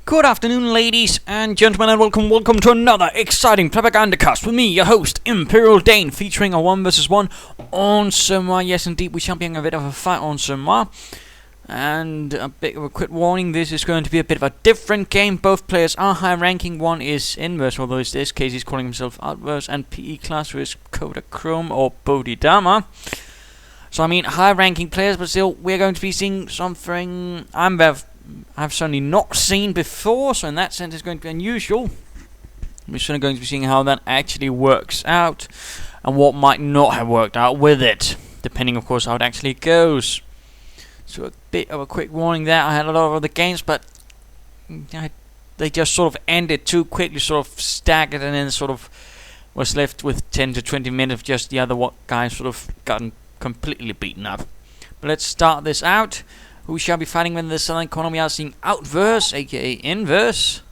Good afternoon, ladies and gentlemen, and welcome to another exciting Propagandacast with me, your host, Imperial Dane, featuring a 1 vs 1 on Semois. Yes, indeed, we shall be having a bit of a fight on Semois. And a bit of a quick warning, this is going to be a bit of a different game. Both players are high ranking. One is Inverse, although in this case he's calling himself Outverse, and PEclass, who is Kodachrome or Bodhidharma. So I mean, high ranking players, but still, we're going to be seeing something I've certainly not seen before, so in that sense it's going to be unusual. We're certainly going to be seeing how that actually works out, and what might not have worked out with it, depending of course how it actually goes. So a bit of a quick warning there. I had a lot of other games, but they just sort of ended too quickly, sort of staggered, and then sort of was left with 10 to 20 minutes of just the other guys sort of gotten completely beaten up. But let's start this out. Who shall be fighting in the southern corner? We are seeing Outverse, aka Inverse.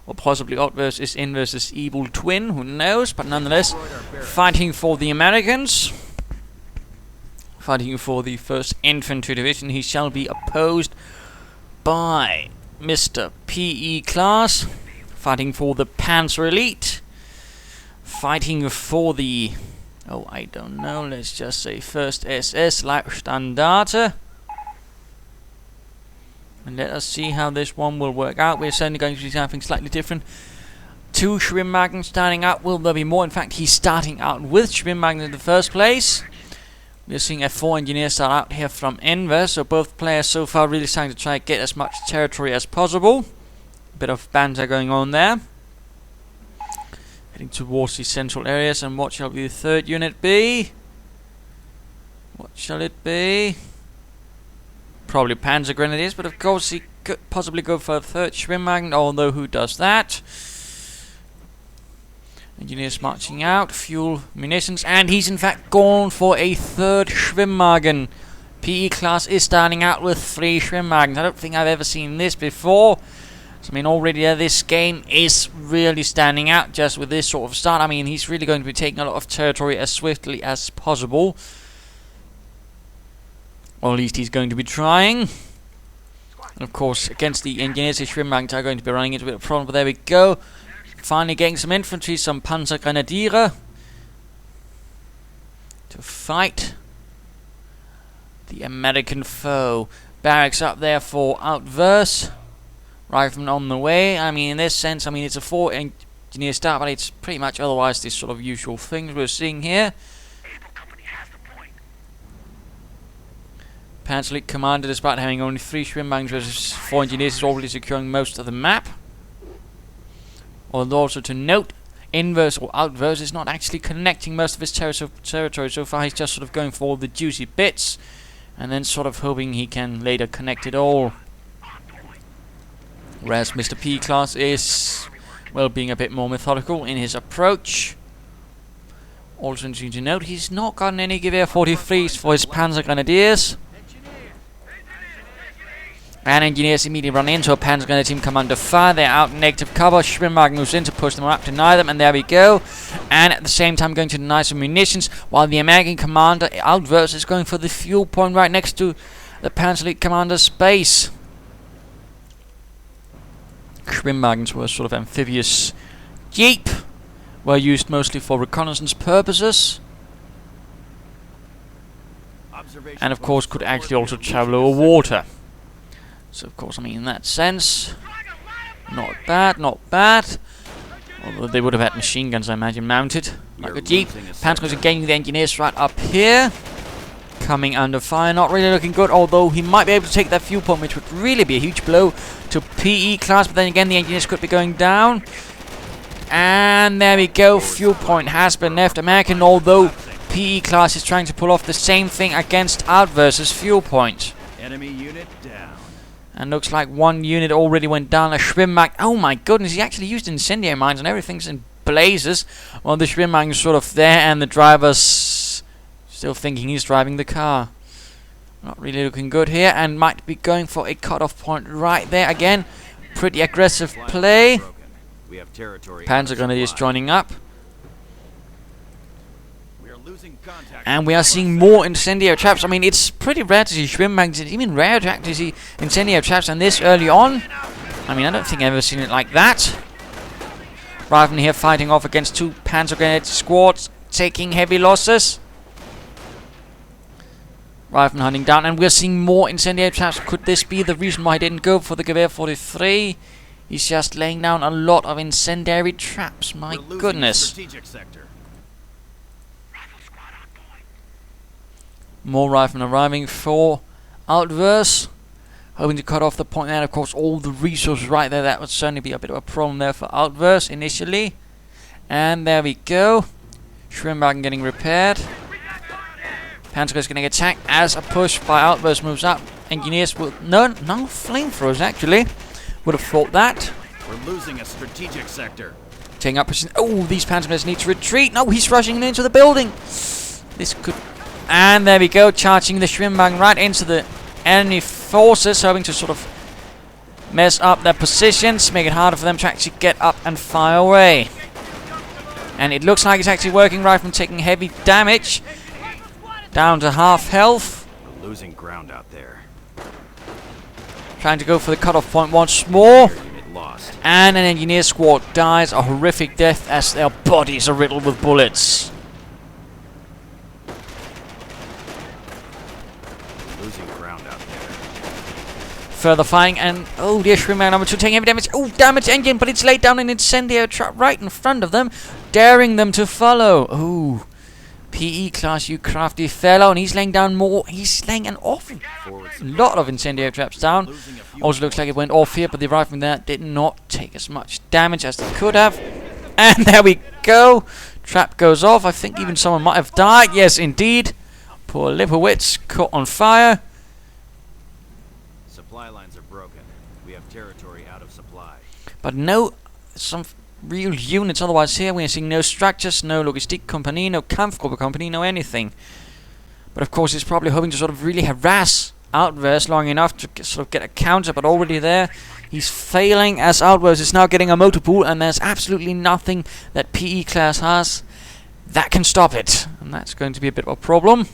Or possibly Outverse is Inverse's evil twin, who knows? But nonetheless, fighting for the Americans. Fighting for the 1st Infantry Division. He shall be opposed by Mr. PEclass. Fighting for the Panzer Elite. Fighting for the... oh, I don't know, let's just say 1st SS Leibstandarte. And let us see how this one will work out. We're certainly going to see something slightly different. 2 Schwimmwagen starting out. Will there be more? In fact, he's starting out with Schwimmwagen in the first place. We're seeing a 4 engineer start out here from Inverse. So both players so far really starting to try to get as much territory as possible. A bit of banter going on there. Heading towards the central areas. And what shall the 3rd unit be? What shall it be? Probably Panzergrenadiers, but of course he could possibly go for a 3rd Schwimmwagen, although who does that? Engineers marching out, fuel, munitions, and he's in fact gone for a 3rd Schwimmwagen. PEclass is starting out with 3 Schwimmwagens. I don't think I've ever seen this before. So, I mean, already this game is really standing out just with this sort of start. I mean, he's really going to be taking a lot of territory as swiftly as possible. Or at least he's going to be trying. And of course, against the engineers, the Schwimmwagens are going to be running into a bit of a problem. But there we go. Finally getting some infantry, some Panzergrenadiers to fight the American foe. Barracks up there for Outverse. Riflemen on the way. I mean, in this sense, I mean, it's a 4 engineer start, but it's pretty much otherwise this sort of usual things we're seeing here. Panzer Elite Commander, despite having only 3 Schwimmwagens versus 4 engineers, is already securing most of the map. Although also to note, Inverse or Outverse is not actually connecting most of his territory so far. He's just sort of going for all the juicy bits, and then sort of hoping he can later connect it all. Whereas Mr. PEclass is, well, being a bit more methodical in his approach. Also interesting to note, he's not gotten any Gewehr 43s for his Panzergrenadiers. And engineers immediately run into a Panzergrenadier team commander fire. They're out in negative cover. Schwimmwagen moves in to push them up, deny them, and there we go. And at the same time going to deny some munitions, while the American commander, Outverse, is going for the fuel point right next to the Panzer Elite commander's base. Schwimmwagens were sort of amphibious jeep. Were used mostly for reconnaissance purposes. And of course could actually also travel over water. So of course, I mean, in that sense, not bad, not bad. Although they would have had machine guns, I imagine, mounted like a jeep. Panzer is engaging the engineers right up here, coming under fire. Not really looking good, although he might be able to take that fuel point, which would really be a huge blow to PEclass. But then again, the engineers could be going down. And there we go, fuel point has been left American, although PEclass is trying to pull off the same thing against Outverse's fuel point. Enemy unit down. And looks like 1 unit already went down. A Schwimmwagen. Oh my goodness, he actually used incendiary mines and everything's in blazes. While the Schwimmwagen is sort of there and the driver's still thinking he's driving the car. Not really looking good here, and might be going for a cutoff point right there again. Pretty aggressive play. Panzergrenadiers joining up. And we are seeing more incendiary traps. I mean, it's pretty rare to see Schwimmwagens. It's even rare to actually see incendiary traps, and this early on. I mean, I don't think I've ever seen it like that. Rifleman here fighting off against 2 Panzergrenadier squads, taking heavy losses. Rifleman hunting down, and we're seeing more incendiary traps. Could this be the reason why he didn't go for the Gewehr 43? He's just laying down a lot of incendiary traps. My goodness. More riflemen arriving for Outverse. Hoping to cut off the point, and of course all the resources right there. That would certainly be a bit of a problem there for Outverse initially. And there we go. Schwimmwagen getting repaired. Panther is going to get attacked as a push by Outverse moves up. Engineers will... No flamethrowers actually. Would have thought that. We're losing a strategic sector. Taking up position. Oh, these Panzers need to retreat. No, he's rushing into the building. This could... And there we go. Charging the Schwimmwagen right into the enemy forces, hoping to sort of mess up their positions, make it harder for them to actually get up and fire away. And it looks like it's actually working. Rifleman taking heavy damage, down to half health. We're losing ground out there. Trying to go for the cutoff point once more. And an engineer squad dies a horrific death as their bodies are riddled with bullets. Further firing, and oh dear, Schwimmwagen number 2 taking heavy damage. Oh, damaged engine, but it's laid down an incendiary trap right in front of them, daring them to follow. Oh, PEclass, you crafty fellow, and he's laying down more. He's laying an awful lot of incendiary traps down. Also looks like it went off here, but the rifleman there did not take as much damage as they could have. And there we go. Trap goes off. I think even someone might have died. Yes, indeed. Poor Lipowitz caught on fire. Supply lines are broken. We have territory out of supply. But no, some real units otherwise here. We are seeing no structures, no logistic company, no Kampfgruppe company, no anything. But of course, he's probably hoping to sort of really harass Outverse long enough to sort of get a counter. But already there, he's failing as Outverse is now getting a motor pool, and there's absolutely nothing that PEclass has that can stop it. And that's going to be a bit of a problem.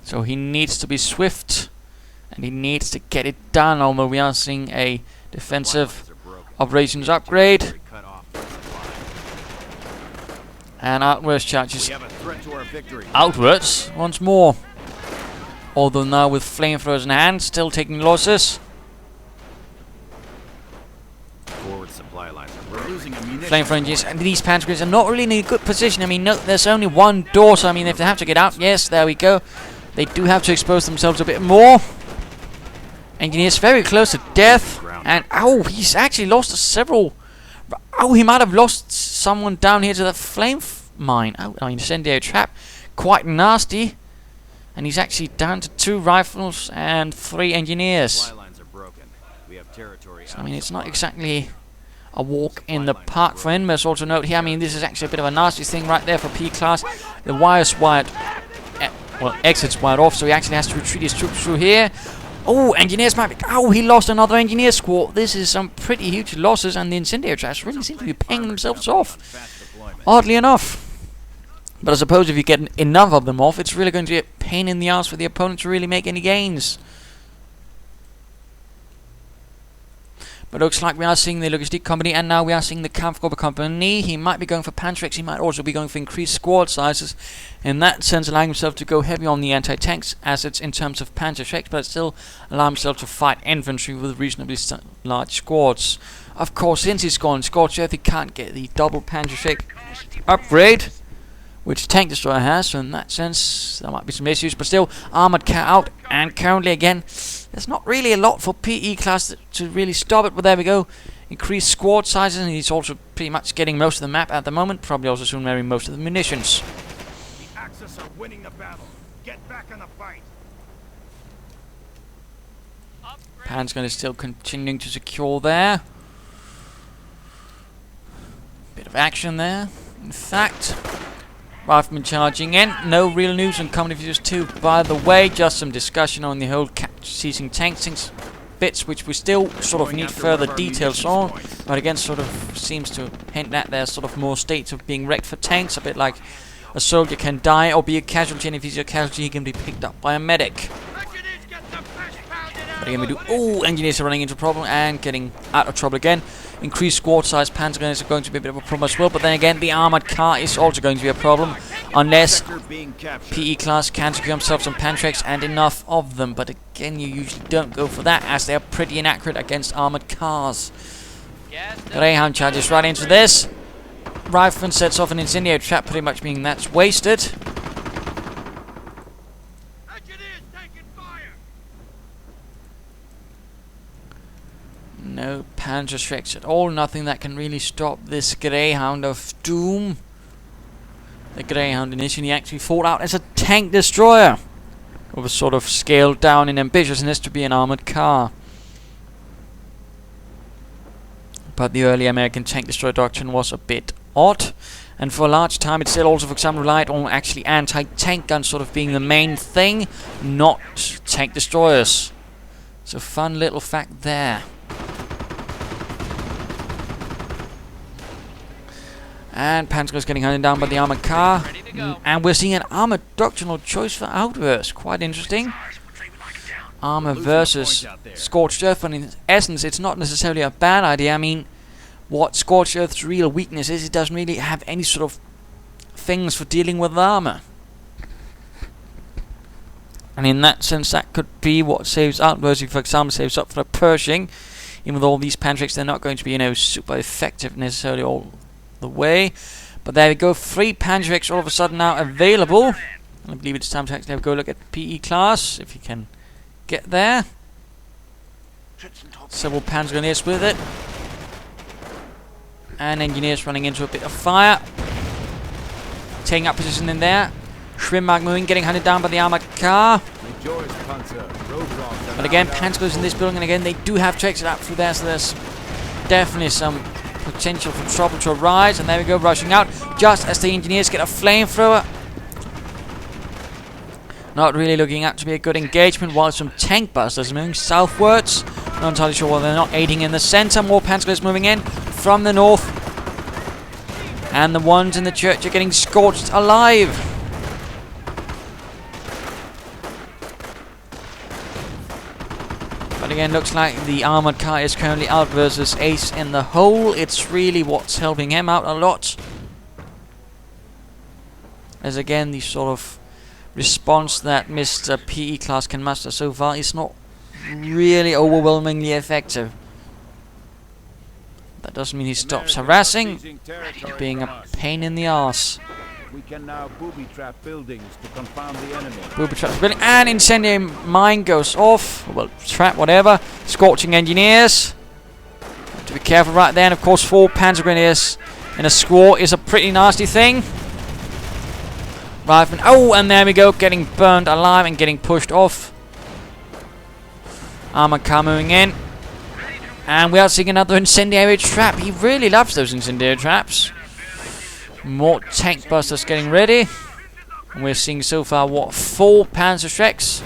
So he needs to be swift. And he needs to get it done, although we are seeing a defensive operations upgrade. And Outverse charges outwards once more. Although now with flamethrowers in hand, still taking losses. Flamethrower engines, and these Panzergrenadiers are not really in a good position. I mean, no, there's only one door, so I mean, if they have to get out, yes, there we go. They do have to expose themselves a bit more. Engineer's very close to death, and oh, he's actually lost several. Oh, he might have lost someone down here to that flame mine. Oh, incendiary trap, quite nasty. And he's actually down to 2 rifles and 3 engineers. So, I mean, it's not exactly a walk in the park for him. Let's also note here, I mean, this is actually a bit of a nasty thing right there for PEclass. The wire's wired, well, exit's wired off, so he actually has to retreat his troops through here. Oh, engineers might be... Oh, he lost another engineer squad. This is some pretty huge losses, and the incendiary traps really seem to be paying themselves off. Oddly enough. But I suppose if you get enough of them off, it's really going to be a pain in the ass for the opponent to really make any gains. But looks like we are seeing the logistic company, and now we are seeing the Kampfgruppe company. He might be going for Panzer. He might also be going for increased squad sizes. In that sense, allowing himself to go heavy on the anti-tanks assets in terms of Panzer, but still allow himself to fight infantry with reasonably large squads. Of course, since he's gone Scorched, he can't get the double Panzer upgrade, which Tank Destroyer has, so in that sense there might be some issues, but still armored car out, and currently again there's not really a lot for PEclass to really stop it, but there we go. Increased squad sizes, and he's also pretty much getting most of the map at the moment, probably also soon wearing most of the munitions. The Axis are winning the battle. Get back in the fight. Panzergrenadiers is still continuing to secure there. Bit of action there, in fact. Rifleman charging in. No real news on Company Fuse 2, by the way. Just some discussion on the whole seizing tanks bits, which we still sort of need further details on. But again, sort of seems to hint that there's sort of more states of being wrecked for tanks. A bit like a soldier can die or be a casualty, and if he's a casualty, he can be picked up by a medic. But But again, we do. Oh, engineers are running into a problem and getting out of trouble again. Increased squad size, Panzergrenadiers are going to be a bit of a problem as well. But then again, the armored car is also going to be a problem. Unless PEclass can secure themselves some Pantreks and enough of them. But again, you usually don't go for that as they are pretty inaccurate against armored cars. Greyhound charges right into this. Rifleman sets off an incendiary trap, pretty much meaning that's wasted. No Panzer Shreks at all, nothing that can really stop this Greyhound of Doom. The Greyhound initially actually fought out as a tank destroyer, or was sort of scaled down in ambitiousness to be an armored car. But the early American tank destroyer doctrine was a bit odd, and for a large time it still also, for example, relied on actually anti-tank guns sort of being the main thing, not tank destroyers. So fun little fact there. And Panzer is getting hunted down by the armored car. And we're seeing an armored doctrinal choice for Outverse. Quite interesting. Armor versus Scorched Earth. But in essence, it's not necessarily a bad idea. I mean, what Scorched Earth's real weakness is, it doesn't really have any sort of things for dealing with armor. And in that sense, that could be what saves Outverse. If, for example, saves up for a Pershing. Even with all these Pantreks, they're not going to be, super effective necessarily all the way. But there we go, 3 Panzers all of a sudden now available. I believe it's time to actually have a go look at PEclass, if you can get there. Several Panzergrenadiers with it. And engineers running into a bit of fire. Taking up position in there. Schwimmmark moving, getting hunted down by the armored car. But again, Panzer's in this building, and again, they do have tracks out through there, so there's definitely some potential for trouble to arise. And there we go, rushing out just as the engineers get a flamethrower. Not really looking out to be a good engagement, while some tank busters moving southwards. Not entirely sure why they're not aiding in the center. More Panzers moving in from the north. And the ones in the church are getting scorched alive. But again, looks like the armored car is currently out versus Ace in the hole. It's really what's helping him out a lot. As again, the sort of response that Mr. PEclass can muster so far is not really overwhelmingly effective. That doesn't mean he stops harassing, being a pain in the arse. We can now booby trap buildings to confound the enemy. Booby trap building, and incendiary mine goes off. Well, trap, whatever. Scorching engineers. Have to be careful right there. And of course, 4 Panzergrenadiers in a squad is a pretty nasty thing. Rifleman. Oh, and there we go, getting burned alive and getting pushed off. Armored car moving in. And we are seeing another incendiary trap. He really loves those incendiary traps. More tank busters getting ready. And we're seeing so far, what, 4 Panzer Shreks.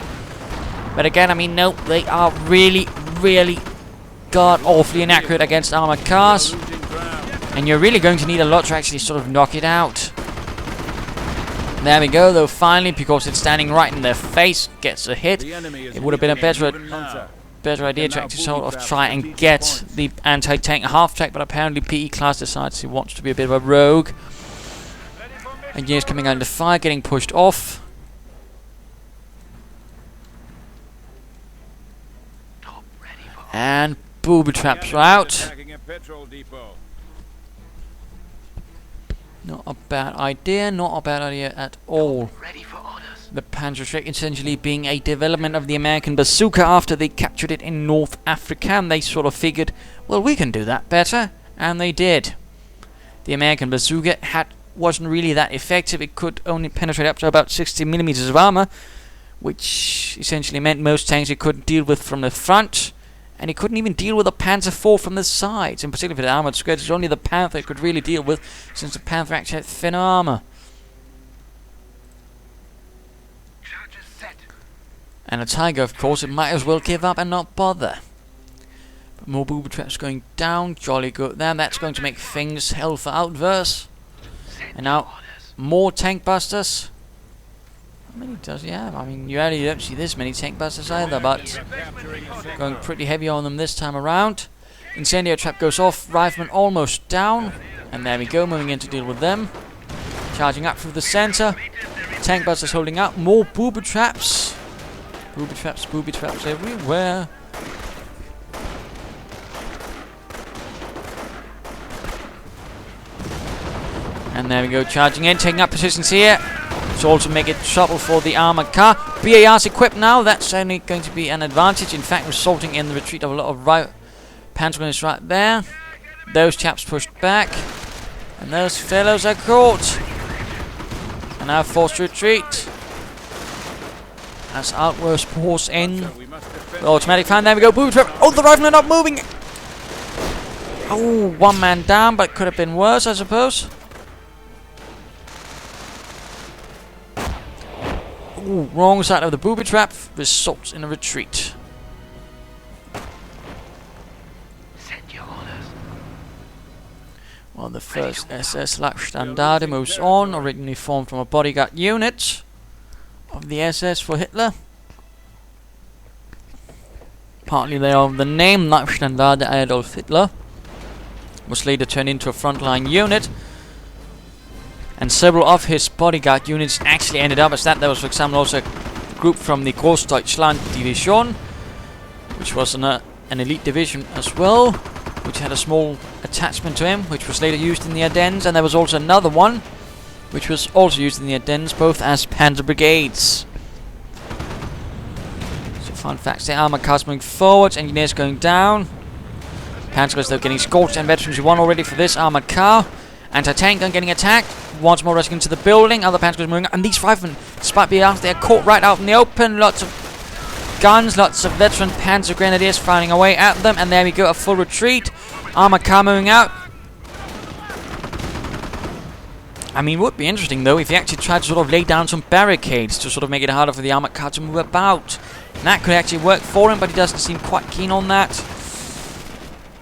But again, I mean, no, they are really, really god-awfully inaccurate against armored cars. And you're really going to need a lot to actually sort of knock it out. There we go, though, finally, because it's standing right in their face, gets a hit. It would have been a better idea to actually sort of try and get the anti-tank half-track, but apparently PEclass decides he wants to be a bit of a rogue. Engineers coming under fire, getting pushed off. And booby traps are out. Not a bad idea, not a bad idea at all. The Panzer Shrek essentially being a development of the American bazooka after they captured it in North Africa, and they sort of figured, well, we can do that better, and they did. The American bazooka wasn't really that effective. It could only penetrate up to about 60 millimeters of armor, which essentially meant most tanks it couldn't deal with from the front, and it couldn't even deal with a Panzer IV from the sides. In particular for the armored squares, it's only the Panther it could really deal with, since the Panther actually had thinner armor. And a Tiger, of course, it might as well give up and not bother. But more booby traps going down, jolly good there. That's going to make things hell for Outverse. And now, more tank busters. How many does he have? I mean, you really don't see this many tank busters either, but going pretty heavy on them this time around. Incendiary trap goes off, rifleman almost down, and there we go, moving in to deal with them. Charging up through the center. Tank busters holding out. More booby traps. Booby traps everywhere. And there we go, charging in, taking up positions here. To also make it trouble for the armored car. BAR's equipped now, that's only going to be an advantage. In fact, resulting in the retreat of a lot of Panzergrenadiers right there. Those chaps pushed back. And those fellows are caught. And now forced to retreat. As Outverse pours in. The automatic fan, there we go, booby trap. Oh, the riflemen are not moving. Oh, one man down, but could have been worse, I suppose. Ooh, wrong side of the booby trap results in a retreat. Send your orders. Well, the first SS Leibstandarte moves on, originally formed from a bodyguard unit of the SS for Hitler. Partly they are the name Leibstandarte Adolf Hitler. Was later turned into a frontline unit. And several of his bodyguard units actually ended up as that. There was, for example, also a group from the Großdeutschland Division, which was an elite division as well, which had a small attachment to him, which was later used in the Ardennes. And there was also another one, which was also used in the Ardennes, both as Panzer brigades. So fun facts, the armored cars moving forwards, engineers going down. Panzers though getting scorched, and veterans won already for this armored car. Anti-tank gun getting attacked. Once more rushing into the building. Other Panzers moving up. And these riflemen, despite being out, they are caught right out in the open. Lots of guns, lots of veteran Panzergrenadiers firing away at them. And there we go, a full retreat. Armored car moving out. I mean, it would be interesting though if he actually tried to sort of lay down some barricades to sort of make it harder for the armored car to move about. And that could actually work for him, but he doesn't seem quite keen on that.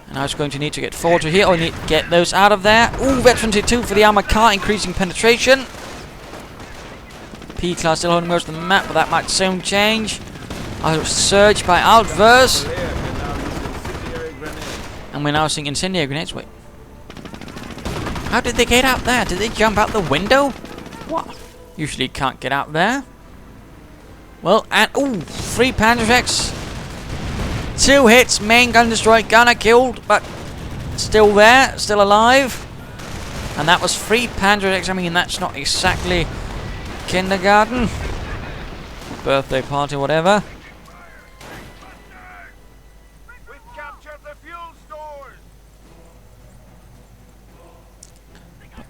And I was going to need to get forward to here, or need to get those out of there. Ooh, veterans hit 2 for the armored car, increasing penetration. PEclass still holding most of the map, but that might soon change. I was surged by Outverse. And we're now seeing incendiary grenades. Wait. How did they get out there? Did they jump out the window? What? Usually can't get out there. Well, and ooh, 3 Panzers. 2 hits, main gun destroyed, gunner killed, but still there, still alive. And that was 3 Panzers. I mean, that's not exactly kindergarten. Birthday party, whatever. We've captured the fuel stores.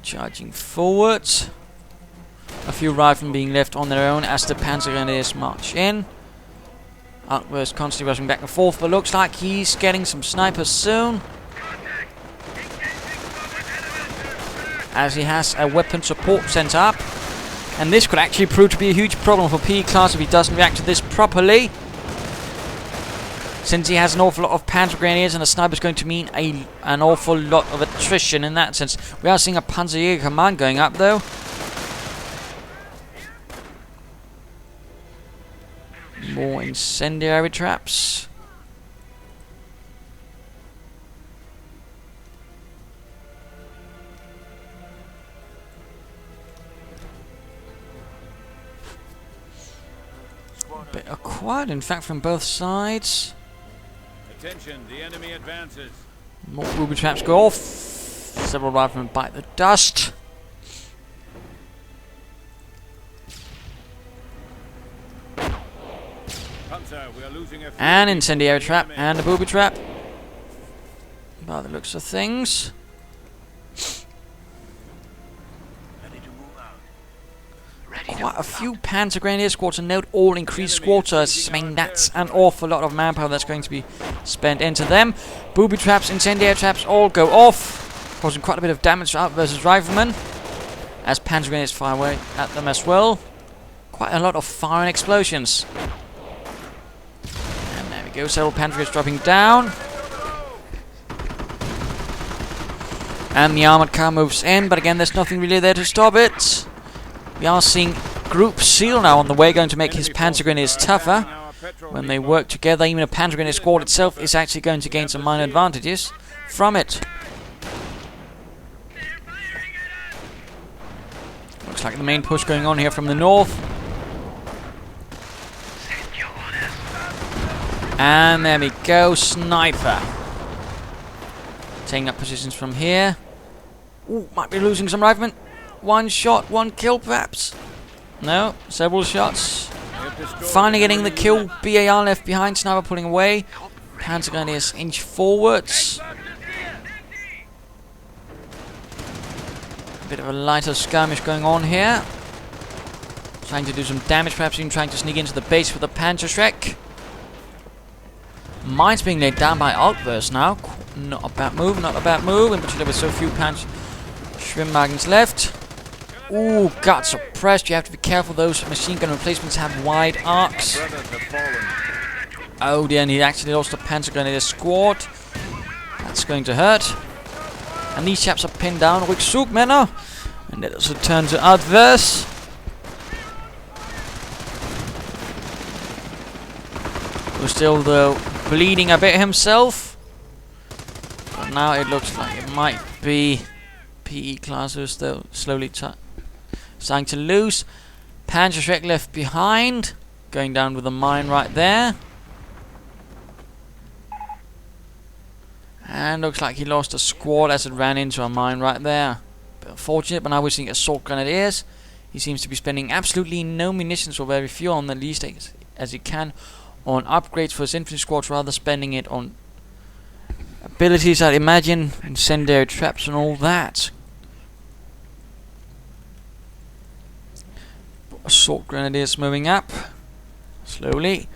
Charging forwards. A few riflemen being left on their own as the Panzergrenadiers march in. Outverse constantly rushing back and forth, but looks like he's getting some snipers soon. As he has a weapon support sent up. And this could actually prove to be a huge problem for PEclass if he doesn't react to this properly. Since he has an awful lot of Panzergrenadiers, and a sniper is going to mean an awful lot of attrition in that sense. We are seeing a Panzerjäger command going up though. More incendiary traps. A bit of quiet, in fact, from both sides. Attention, the enemy advances. More booby traps go off. Several riflemen bite the dust. Panzer, we are losing a An incendiary trap and a booby trap. By the looks of things. Quite a few Panzergrenadier squads, and note all increased squatters. I mean, that's an awful lot of manpower that's going to be spent into them. Booby traps, incendiary traps all go off, causing quite a bit of damage to Outverse's riflemen, as Panzergrenadiers fire away at them as well. Quite a lot of fire and explosions. And there we go, several Panzergrenadiers dropping down. And the armored car moves in, but again, there's nothing really there to stop it. We are seeing group seal now on the way, going to make his Panzergrenadiers tougher. When they work together, even a Panzergrenadier squad itself is actually going to gain some minor advantages from it. Looks like the main push going on here from the north. And there we go, sniper. Taking up positions from here. Ooh, might be losing some riflemen. One shot, one kill perhaps. No, several shots. Finally getting the kill. BAR left behind, sniper pulling away. Panzergrenadiers inch forwards. Bit of a lighter skirmish going on here. Trying to do some damage, perhaps even trying to sneak into the base with the Panzerschreck. Mines being laid down by Outverse now. Not a bad move, not a bad move. In particular with so few Schwimmwagens left. Ooh, got suppressed. You have to be careful. Those machine gun replacements have wide arcs. Oh dear, and he actually lost a Panzergrenadier squad. That's going to hurt. And these chaps are pinned down. Rückzug, Männer. And let us return to Outverse. Who's still, though, bleeding a bit himself. But now it looks like it might be PEclass who's still slowly starting to lose. Panzerschreck left behind. Going down with a mine right there. And looks like he lost a squad as it ran into a mine right there. Bit unfortunate, but now we're seeing Assault Grenadiers. He seems to be spending absolutely no munitions, or very few, on the least as he can on upgrades for his infantry squads, rather spending it on abilities, I'd imagine, incendiary traps and all that. Assault Grenadiers moving up slowly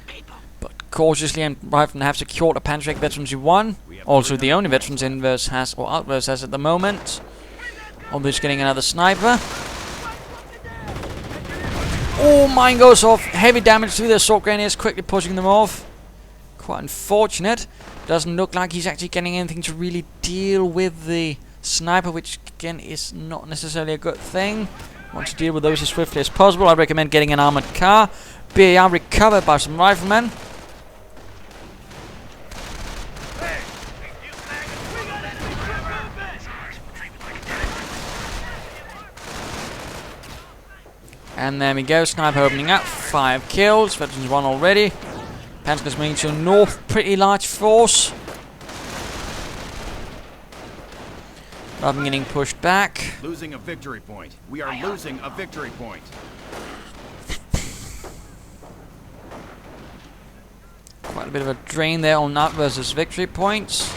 but cautiously, and Riflemen have secured a Panzergrenadier veterans you won. Also the only veterans Inverse has, or Outverse has at the moment. Obviously getting another sniper. Oh, mine goes off. Heavy damage to the Assault Grenadiers, quickly pushing them off. Quite unfortunate. Doesn't look like he's actually getting anything to really deal with the sniper, which again is not necessarily a good thing. Want to deal with those as swiftly as possible. I recommend getting an armored car. BAR recovered by some riflemen. And there we go, sniper opening up, 5 kills, veterans 1 already. Panzer's moving to north, pretty large force. Rather than getting pushed back. Losing a victory point. We are losing a victory point. Quite a bit of a drain there on Outverse's victory points.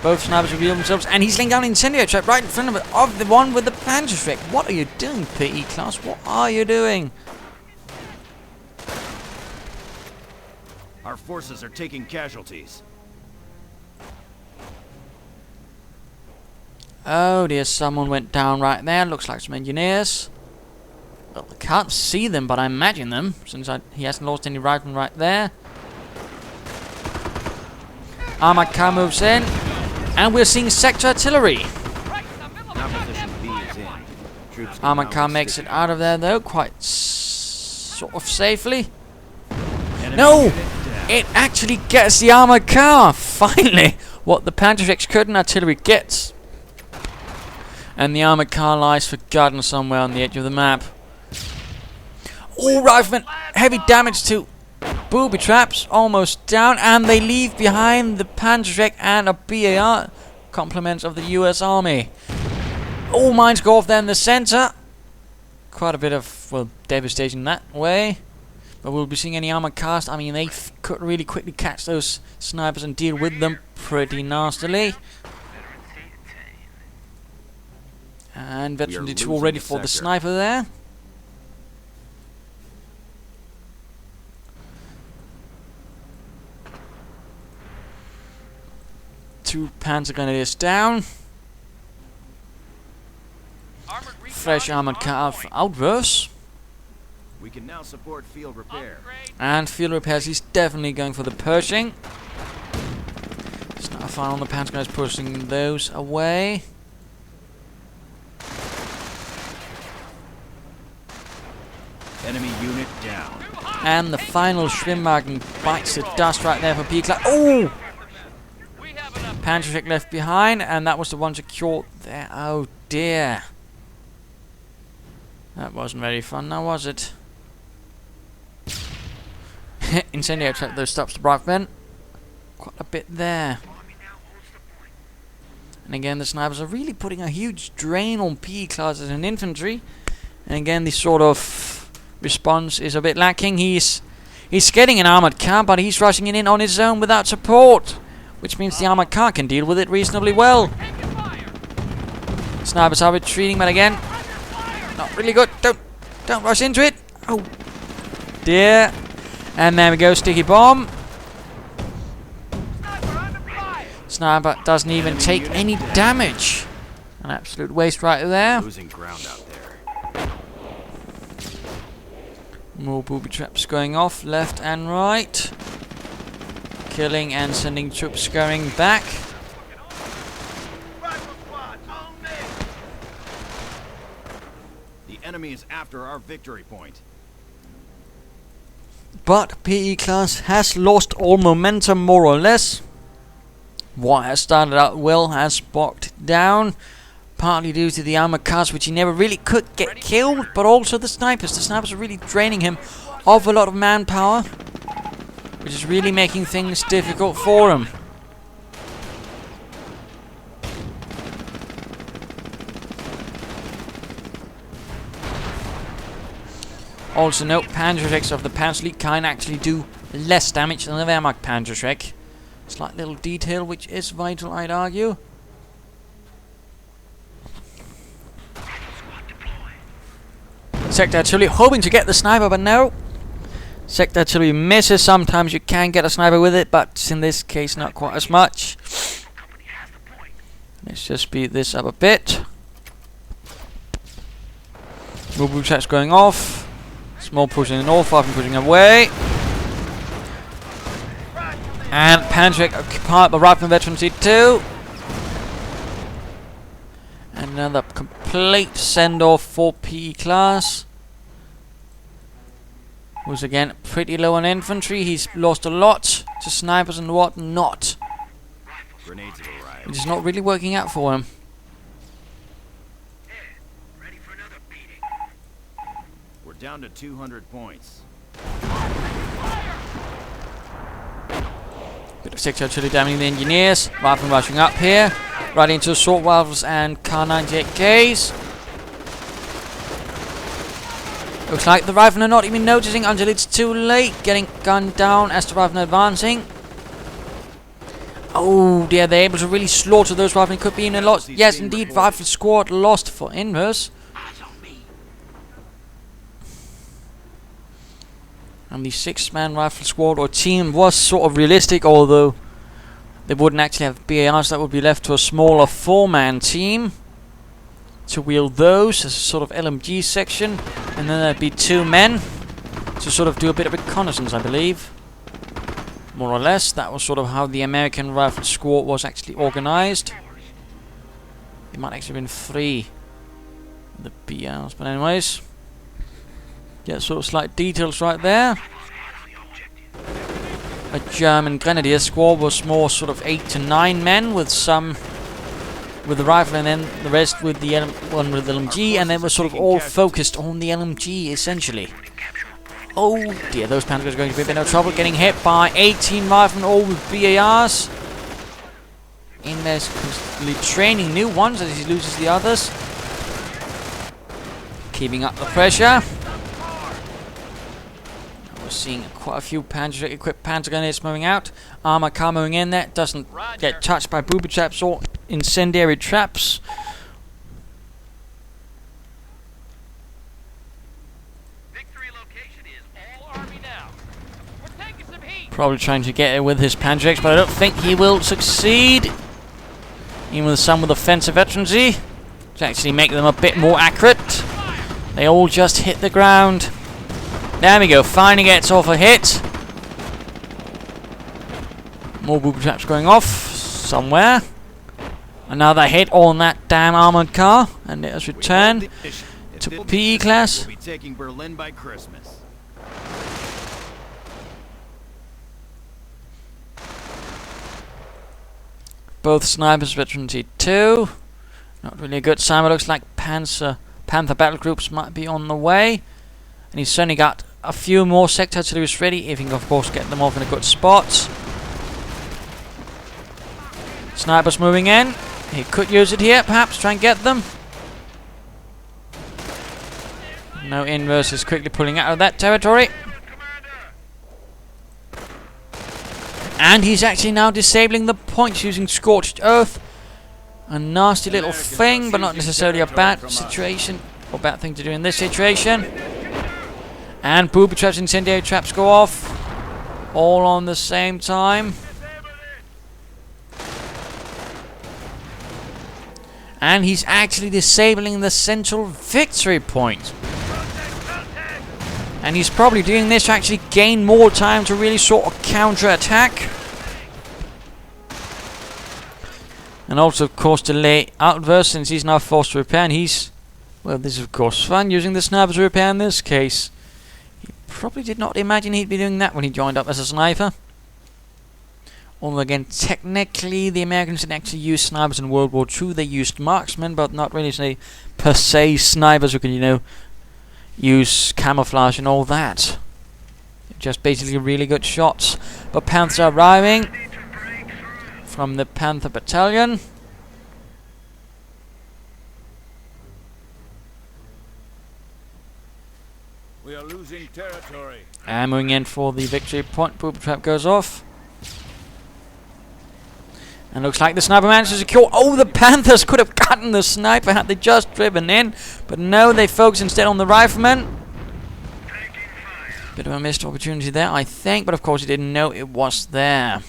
Both snipers reveal themselves, and he's laying down an incendiary trap right in front of the one with the Panzerschreck. What are you doing, PEclass? What are you doing? Our forces are taking casualties. Oh dear, someone went down right there. Looks like some engineers. Well, I can't see them, but I imagine them, since he hasn't lost any riflemen right there. Armored car moves in. And we're seeing sector artillery. Armored car makes it out of there though, quite sort of safely. No! It actually gets the armored car! Finally! What the Panzergrenadiers couldn't, artillery gets. And the armored car lies forgotten somewhere on the edge of the map. All riflemen! Heavy damage to booby traps, almost down, and they leave behind the Panzerschreck and a BAR, compliments of the US Army. All mines go off there in the center. Quite a bit of, well, devastation that way. But we'll be seeing any armored cars. I mean, they could really quickly catch those snipers and deal with them pretty nastily. And Veteran D2 already for the sniper there. Two Panzergrenadiers down. Fresh armored car for Outverse. We can now support field repair. And field repairs, he's definitely going for the Pershing. It's not far on the Panzergrenadiers, pushing those away. And the final Schwimmwagen bites the dust right there for PEclass. Oh! Panzergrenadiers left behind, and that was the one secured there. Oh dear. That wasn't very fun now, was it? Incendiary trap though stops the riflemen. Quite a bit there. And again, the snipers are really putting a huge drain on PEclass as an infantry. And again, the sort of response is a bit lacking. He's getting an armored car, but he's rushing it in on his own without support, which means the armored car can deal with it reasonably well. Snipers are retreating, but again, not really good. Don't rush into it. Oh dear. And there we go, sticky bomb. Sniper doesn't even take any damage. An absolute waste right there. Losing ground out there. More booby traps going off left and right. Killing and sending troops scurrying back. The enemy is after our victory point. But PEclass has lost all momentum more or less. What has started out well has bogged down, partly due to the armored cars, which he never really could get killed, but also the snipers. The snipers are really draining him of a lot of manpower, which is really making things difficult for him. Also note, Panzergrenadiers of the Panzer kind actually do less damage than the Wehrmacht Panzergrenadiers. Slight little detail which is vital, I'd argue. Sector artillery hoping to get the sniper, but no. Sector artillery misses. Sometimes you can get a sniper with it, but in this case not quite as much. Let's just speed this up a bit. More boot traps going off. Small push in the north, far from pushing away. And Panzer occupied by Rifleman Veteran C2. Another complete send-off for PEclass. Who's again pretty low on infantry. He's lost a lot to snipers and whatnot. Grenades have arrived. Which is not really working out for him. We're down to 200 points. Bit of sector artillery damaging the engineers. Riflemen rushing up here. Right into assault rifles and Kar-98Ks. Looks like the riflemen are not even noticing until it's too late. Getting gunned down as the riflemen advancing. Oh dear, they're able to really slaughter those riflemen. Could be in a lot. Yes, indeed, rifle squad lost for Inverse. And the 6-man rifle squad or team was sort of realistic, although they wouldn't actually have BARs. That would be left to a smaller 4-man team to wield those as a sort of LMG section, and then there'd be 2 men to sort of do a bit of reconnaissance, I believe. More or less, that was sort of how the American rifle squad was actually organized. It might actually have been 3 the BRs, but anyways. Yeah, sort of slight details right there. A German Grenadier squad was more sort of 8 to 9 men, with some with the rifle, and then the rest with the one with the LMG, and then was sort of all focused on the LMG essentially. Oh dear, those Panthers are going to be in a bit of trouble, getting hit by 18 riflemen, all with BARs. Inverse constantly training new ones as he loses the others. Keeping up the pressure. We're seeing quite a few equipped Panzergrenadiers moving out. Armor car moving in there. Doesn't get touched by booby traps or incendiary traps. Victory location is all army now. We're taking some heat. Probably trying to get it with his Panzergrenadiers, but I don't think he will succeed. Even with some with offensive veterancy, to actually make them a bit more accurate. They all just hit the ground. There we go, finally gets off a hit. More booby traps going off somewhere. Another hit on that damn armored car, and it has returned to PEclass. We'll be taking Berlin by Christmas. Both snipers veteran T2. Not really a good sign, but looks like Panther battle groups might be on the way. And he's certainly got a few more sector artilleries ready, if he can of course get them off in a good spot. Snipers moving in. He could use it here, perhaps try and get them. No, Inverse is quickly pulling out of that territory. And he's actually now disabling the points using Scorched Earth. A nasty little thing, but not necessarily a bad situation or bad thing to do in this situation. And booby traps, incendiary traps go off. All on the same time. And he's actually disabling the central victory point. And he's probably doing this to actually gain more time to really sort of counter-attack. And also, of course, delay Outverse since he's now forced to repair. And he's, well, this is of course fun, using the sniper to repair in this case. He probably did not imagine he'd be doing that when he joined up as a sniper. Although again, technically the Americans didn't actually use snipers in World War II. They used marksmen, but not really say per se snipers who can, you know, use camouflage and all that. Just basically really good shots. But Panthers are arriving from the Panther battalion. We are losing territory. And moving in for the victory point. Booby trap goes off. And looks like the sniper managed to secure. Oh, the Panthers could have gotten the sniper had they just driven in. But no, they focus instead on the riflemen. Bit of a missed opportunity there, I think. But of course, he didn't know it was there.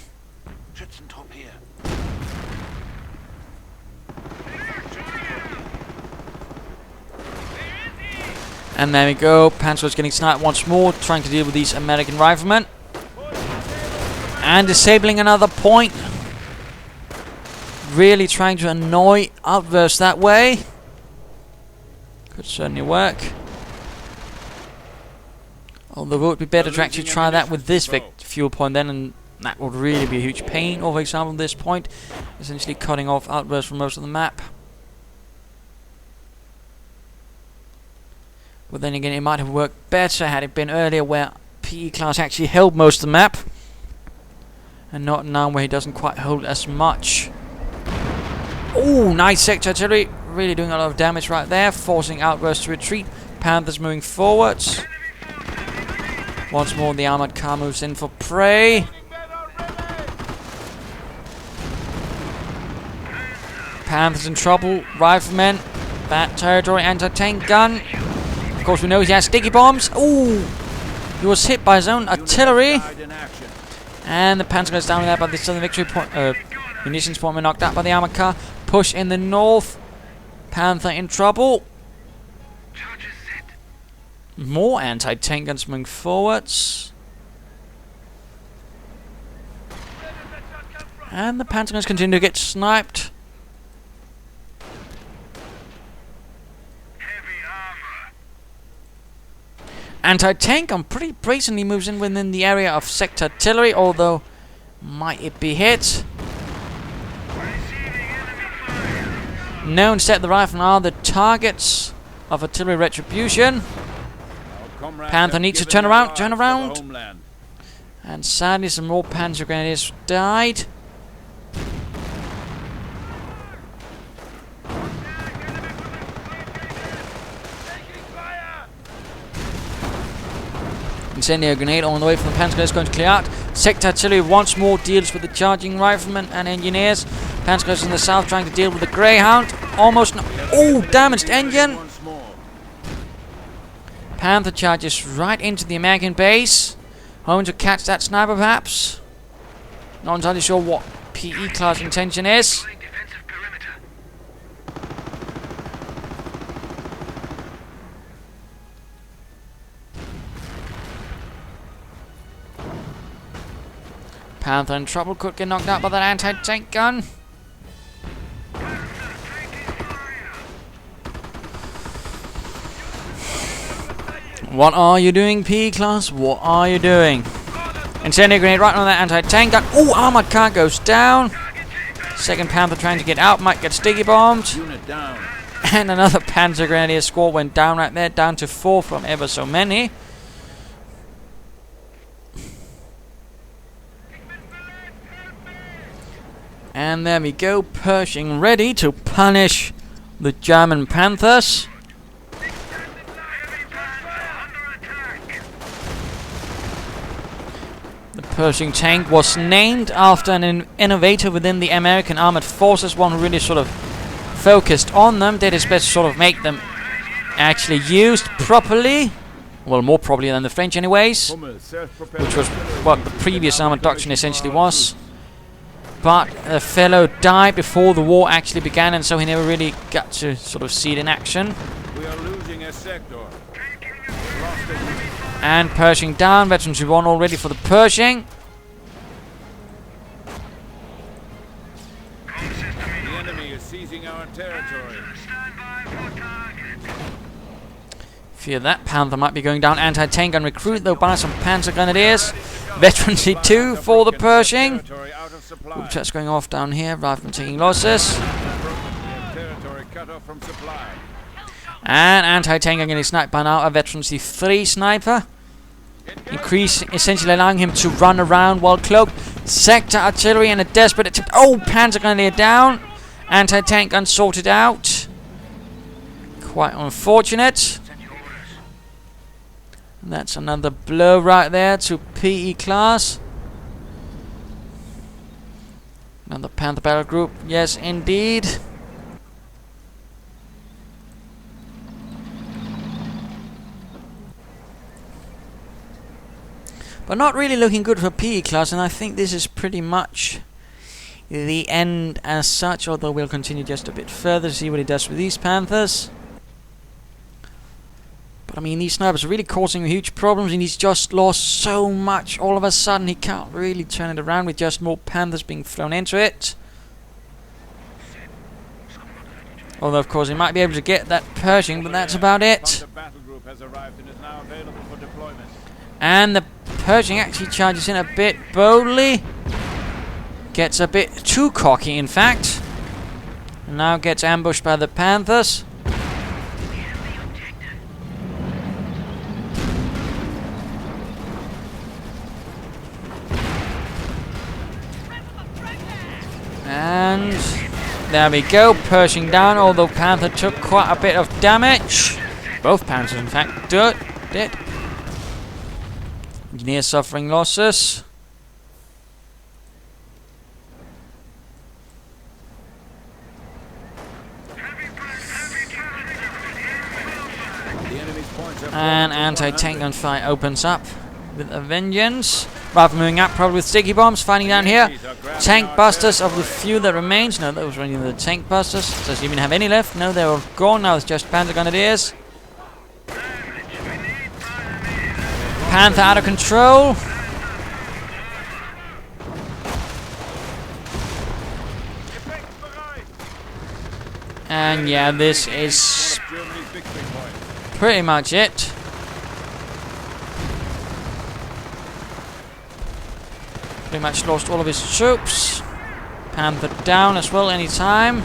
Top here. And there we go. Panzer is getting sniped once more, trying to deal with these American riflemen. And disabling another point. Really trying to annoy Outverse that way. Could certainly work. Although it would be better to actually try that with this fuel point then, and that would really be a huge pain. Or for example, this point, essentially cutting off Outverse from most of the map. But then again, it might have worked better had it been earlier where PEclass actually held most of the map. And not now where he doesn't quite hold as much. Oh, nice sector artillery. Really doing a lot of damage right there. Forcing Outverse to retreat. Panthers moving forwards. Once more, the armored car moves in for prey. Panthers in trouble. Riflemen. Bad territory. Anti-tank gun. Of course, we know he has sticky bombs. Ooh! He was hit by his own artillery. And the Panzer goes down there by the southern victory point. Munitions point were knocked out by the armored car. Push in the north. Panther in trouble. More anti-tank guns moving forwards. And the Panther guns continue to get sniped. Anti-tank gun pretty brazenly moves in within the area of sector artillery, although might it be hit? No, instead the riflemen are the targets of artillery retribution. Panther needs to turn around. And sadly some more Panzergrenadiers died. Incendiary grenade on the way from the Panzer is going to clear out. Sector artillery once more deals with the charging riflemen and engineers. Panzer is in the south trying to deal with the Greyhound. Almost damaged engine. Panther charges right into the American base. Hoping to catch that sniper perhaps. Not entirely sure what PEclass intention is. Panther in trouble, could get knocked out by that anti-tank gun. What are you doing, PEclass? What are you doing? Incendiary grenade right on that anti-tank gun. Oh, armored car goes down. Second Panther trying to get out, might get sticky bombed. Unit down. And another Panzergrenadier squad went down right there, down to 4 from ever so many. And there we go, Pershing ready to punish the German Panthers. The Pershing tank was named after an innovator within the American Armored Forces, one who really sort of focused on them, did his best to sort of make them actually used properly. Well, more properly than the French anyways, which was what the previous armored doctrine essentially was. But the fellow died before the war actually began, and so he never really got to sort of see it in action. We are losing a sector. And Pershing down, veterans won already for the Pershing. The enemy is seizing our territory. Fear that Panther might be going down. Anti-tank and recruit though by some Panzergrenadiers. Veterancy 2 for the Pershing. Group chats going off down here, riflemen taking losses. Territory cut off from supply. And anti-tank are getting sniped by now, a veterancy 3 sniper. Increase, essentially allowing him to run around while cloaked. Sector artillery and a desperate attempt. Oh, Panzergrenadier down. Anti-tank gun sorted out. Quite unfortunate. And that's another blow right there to PEclass. Another Panther battle group, yes indeed. But not really looking good for PEclass, and I think this is pretty much the end as such, although we'll continue just a bit further to see what he does with these Panthers. But I mean, these snipers are really causing huge problems, and he's just lost so much all of a sudden. He can't really turn it around with just more Panthers being thrown into it. Although of course he might be able to get that Pershing, but that's about it. And the Pershing actually charges in a bit boldly. Gets a bit too cocky in fact. And now gets ambushed by the Panthers. And there we go, Pershing down, although Panther took quite a bit of damage. Both Panthers in fact did. Engineer suffering losses. And anti-tank gunfire opens up with a vengeance. Rifle moving up, probably with sticky bombs, fighting down here. Tank busters of the few that remains. No, those were only the tank busters. Doesn't even have any left. No, they're all gone. Now it's just Panzergrenadiers. Panther out of control. And yeah, this is pretty much it. Pretty much lost all of his troops. Panther down as well anytime.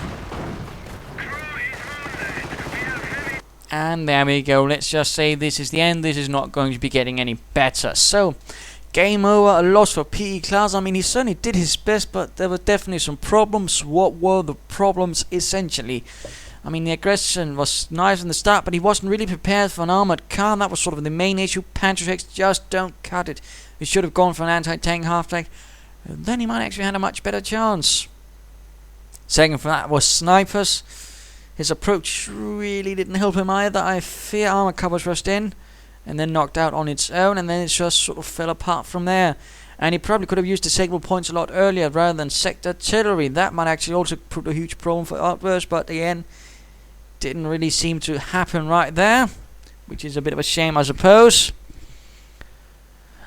And there we go. Let's just say this is the end. This is not going to be getting any better. So, game over. A loss for PEclass. I mean, he certainly did his best, but there were definitely some problems. What were the problems, essentially? I mean, the aggression was nice in the start, but he wasn't really prepared for an armored car. And that was sort of the main issue. Panzers just don't cut it. He should have gone for an anti-tank half-tank. Then he might actually have a much better chance. Second for that was snipers. His approach really didn't help him either. I fear armor covers rushed in and then knocked out on its own, and then it just sort of fell apart from there. And he probably could have used disabled points a lot earlier rather than sector artillery. That might actually also put a huge problem for Outverse, but again, didn't really seem to happen right there, which is a bit of a shame, I suppose.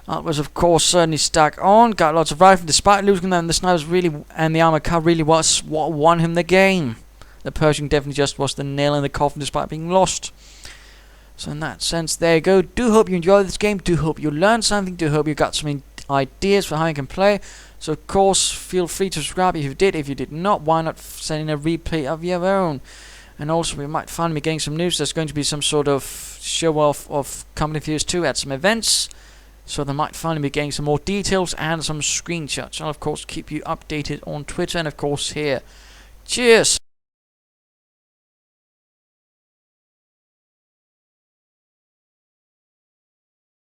Outverse, of course, certainly stuck on, got lots of rifles despite losing them. The snipers really and the armor car really was what won him the game. The Pershing definitely just was the nail in the coffin despite being lost. So in that sense, there you go. Do hope you enjoyed this game. Do hope you learned something. Do hope you got some ideas for how you can play. So of course, feel free to subscribe if you did. If you did not, why not send in a replay of your own? And also, we might finally be getting some news. There's going to be some sort of show off of Company Fuse 2 at some events. So they might finally be getting some more details and some screenshots. I'll of course keep you updated on Twitter and of course here. Cheers!